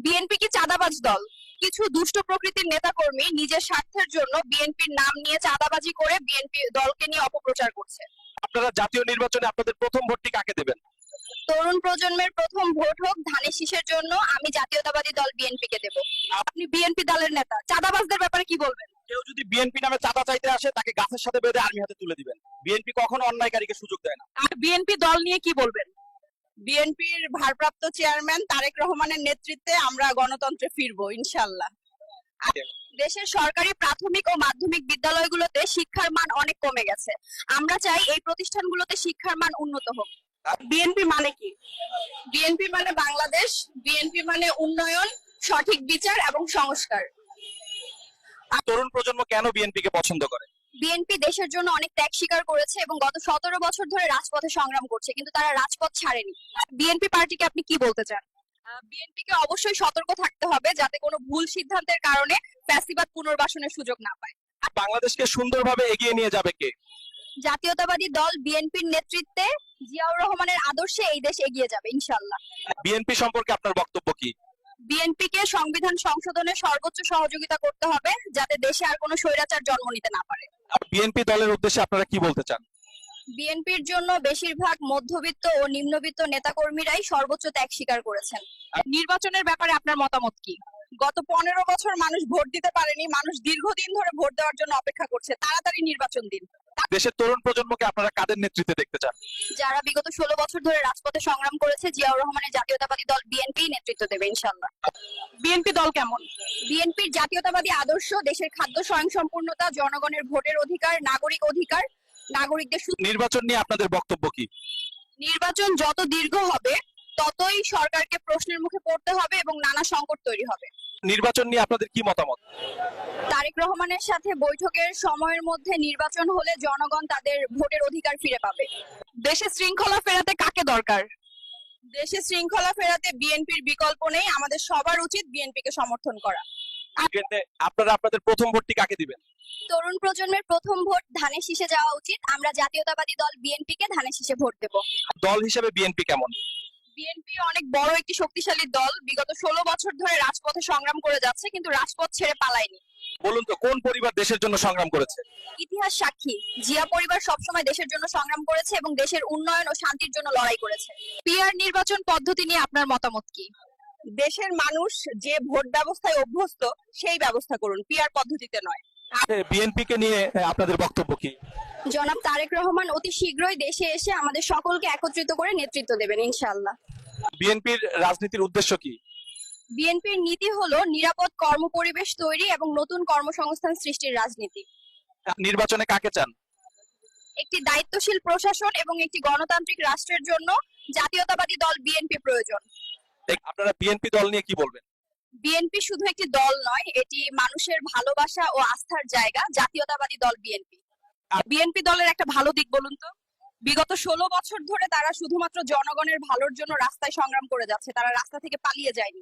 BNP কি চাঁদাবাজ দল? কিছু দুষ্ট প্রকৃতির নেতাকর্মী নিজের স্বার্থের জন্য বিএনপির নাম নিয়ে চাঁদাবাজি করে বিএনপি দলকে নিয়ে অপপ্রচার করছে। আপনারা জাতীয় নির্বাচনে আপনাদের প্রথম ভোটটি কাকে দেবেন? তরুণ প্রজন্মের প্রথম ভোট হোক ধানের শীষের জন্য আমি জাতীয়তাবাদী দল বিএনপি কে দেব। আপনি বিএনপি দলের নেতা, চাঁদাবাজদের ব্যাপারে কি বলবেন? কেউ যদি বিএনপি নামে চাঁদা চাইতে আসে তাকে গাছের সাথে বেঁধে আর্মি হাতে তুলে দিবেন। বিএনপি কখনো অন্যায়কারীকে সুযোগ দেয় না। আর বিএনপি দল নিয়ে কি বলবেন? বিএনপির ভারপ্রাপ্ত চেয়ারম্যান তারেক রহমানের নেতৃত্বে আমরা গণতন্ত্রে ফিরবো ইনশাল্লাহ। দেশের সরকারি প্রাথমিক ও মাধ্যমিক বিদ্যালয়গুলোতে শিক্ষার মান অনেক কমে গেছে। আমরা চাই এই প্রতিষ্ঠানগুলোতে শিক্ষার মান উন্নত হোক। বিএনপি মানে কি? বিএনপি মানে বাংলাদেশ, বিএনপি মানে উন্নয়ন, সঠিক বিচার এবং সংস্কার। তরুণ প্রজন্ম কেন বিএনপি কে পছন্দ করে? বিএনপি দেশের জন্য অনেক ত্যাগ স্বীকার করেছে এবং গত 17 বছর ধরে রাজপথে সংগ্রাম করছে, কিন্তু তারা রাজপথ ছাড়েনি। বিএনপি পার্টিকে আপনি কি বলতে চান? বিএনপি কে অবশ্যই সতর্ক থাকতে হবে যাতে কোনো ভুল সিদ্ধান্তের কারণে ফ্যাসিবাদ পুনর্বাসনের সুযোগ না পায়। বাংলাদেশকে সুন্দরভাবে এগিয়ে নিয়ে যাবে কে? জাতীয়তাবাদী দল বিএনপির নেতৃত্বে জিয়াউর রহমানের আদর্শে এই দেশ এগিয়ে যাবে ইনশাআল্লাহ। বিএনপি সম্পর্কে আপনার বক্তব্য কি? বিএনপি কে সংবিধান সংশোধনে সর্বোচ্চ সহযোগিতা করতে হবে যাতে দেশে আর কোনো স্বৈরাচার জন্ম নিতে না পারে। বিএনপি দলের উদ্দেশ্যে আপনারা কি বলতে চান? বিএনপির জন্য বেশিরভাগ মধ্যবিত্ত ও নিম্নবিত্ত নেতাকর্মীরাই সর্বোচ্চ ত্যাগ স্বীকার করেছেন। নির্বাচনের ব্যাপারে আপনার মতামত কি? গত 15 বছর মানুষ ভোট দিতে পারেনি, মানুষ দীর্ঘদিন ধরে ভোট দেওয়ার জন্য অপেক্ষা করছে। তাড়াতাড়ি নির্বাচন দিন। দেশের তরুণ প্রজন্মকে আপনারা কাদের নেতৃত্বে দেখতে চান? যারা বিগত 16 বছর ধরে রাজপথে সংগ্রাম করেছে, জিয়াউর রহমানের জাতীয়তাবাদী দল বিএনপি নেতৃত্ব দেবে ইনশাআল্লাহ। বিএনপি দল কেমন? বিএনপির জাতীয়তাবাদী আদর্শ, দেশের খাদ্য স্বয়ংসম্পূর্ণতা, জনগণের ভোটের অধিকার, নাগরিক অধিকার, নাগরিকদের নির্বাচন নিয়ে আপনাদের বক্তব্য কি? নির্বাচন যত দীর্ঘ হবে ততই সরকারকে প্রশ্নের মুখে পড়তে হবে এবং নানা সংকট তৈরি হবে। নির্বাচন নিয়ে আপনাদের কি মতামত? তারেক রহমানের সাথে বৈঠকের সময়ের মধ্যে নির্বাচন হলে জনগণ তাদের ভোটের অধিকার ফিরে পাবে। দেশে শৃঙ্খলা ফেরাতে কাকে দরকার? দেশে শৃঙ্খলা ফেরাতে বিএনপির বিকল্প নেই। আমাদের সবার উচিত বিএনপিকে সমর্থন করা। আপনারা আপনাদের প্রথম ভোটটি কাকে দিবেন? তরুণ প্রজন্মের প্রথম ভোট ধানের শীষে যাওয়া উচিত। আমরা জাতীয়তাবাদী দল বিএনপি কে ধানের শীষে ভোট দেব। দল হিসেবে বিএনপি কেমন? বিএনপি অনেক বড় একটি শক্তিশালী দল, বিগত 16 বছর ধরে রাজপথে সংগ্রাম করে যাচ্ছে কিন্তু রাজপথ ছেড়ে পালায়নি। বলুন তো কোন পরিবার দেশের জন্য সংগ্রাম করেছে? ইতিহাস সাক্ষী, জিয়া পরিবার সবসময় দেশের জন্য সংগ্রাম করেছে এবং দেশের উন্নয়ন ও শান্তির জন্য লড়াই করেছে। পিআর নির্বাচন পদ্ধতি নিয়ে আপনার মতামত কি? দেশের মানুষ যে ভোট ব্যবস্থায় অভ্যস্ত সেই ব্যবস্থা করুন, পিআর পদ্ধতিতে নয়। বিএনপি কে নিয়ে আপনাদের বক্তব্য কি? জনাব তারেক রহমান অতি শীঘ্রই দেশে এসে আমাদের সকলকে একত্রিত করে নেতৃত্ব দেবেন ইনশাআল্লাহ। বিএনপির রাজনীতির উদ্দেশ্য কি? বিএনপির নীতি হলো নিরাপদ কর্মপরিবেশ তৈরি এবং নতুন কর্মসংস্থান সৃষ্টির রাজনীতি। নির্বাচনে কাকে চান? একটি দায়িত্বশীল প্রশাসন এবং একটি গণতান্ত্রিক রাষ্ট্রের জন্য জাতীয়তাবাদী দল বিএনপি প্রয়োজন। আপনারা বিএনপি দল নিয়ে কি বলবেন? বিএনপি শুধু একটি দল নয়, এটি মানুষের ভালোবাসা ও আস্থার জায়গা। জাতীয়তাবাদী দল বিএনপি। বিএনপি দলের একটা ভালো দিক বলুন তো। বিগত 16 বছর ধরে তারা শুধুমাত্র জনগণের ভালোর জন্য রাস্তায় সংগ্রাম করে যাচ্ছে, তারা রাস্তা থেকে পালিয়ে যায়নি।